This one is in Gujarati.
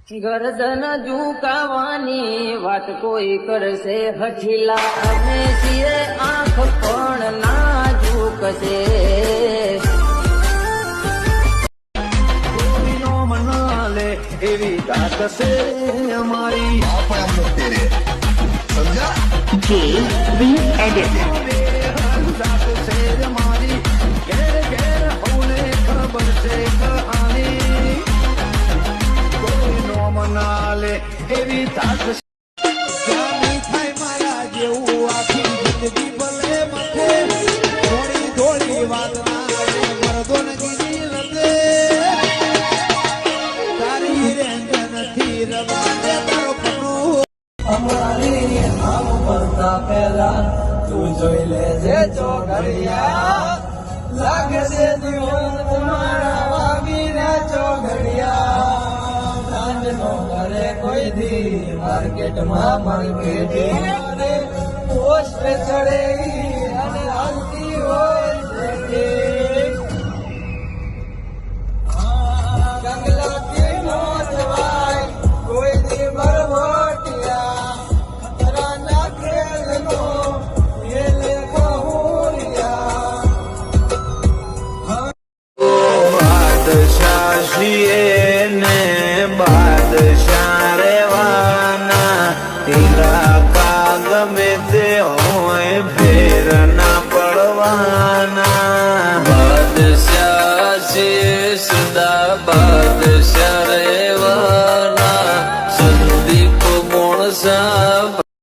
ગરદન ઝુકાવાની વાત કોઈ કરશે હઠીલા અમે છીએ આંખ પણ ના ઝૂકશે કોઈનો મનાલે એવી વાત છે અમારી तेरे समझा JV Edit. વાત છે અમારી ઘેર ઘેર હોને ખબર છે કહાની કોઈનો મનાલે એવી વાત છે જાની થાય મારા જેવું આખી જિંદગી ભલે મથે થોડી થોડી વાત ના મરદો નગીની લગે તારી રેંજ નથી રવા દે તારો પનું અમારી આમ પડતા પહેલા તું જોઈ લેજે ચોઘડિયા લાગે છે જીવન તમારા વાગીને ચોઘડિયા સાંજનો ઘરે કોઈ દી માર્કેટમાં માર્કેટી અને પોસ્ટ ચડે અને હાલતી હોય છે ગંગલાથી નો જવાય કોઈ દી બરવટિયા ખતરાના ખેલનો ખેલે કહુરિયા બાદશાહ છીએ ને બાદશાહ રેવાના ઈલાકા ગમે તે હોય ફેર ના પડવાના બાદશાહ છે સદા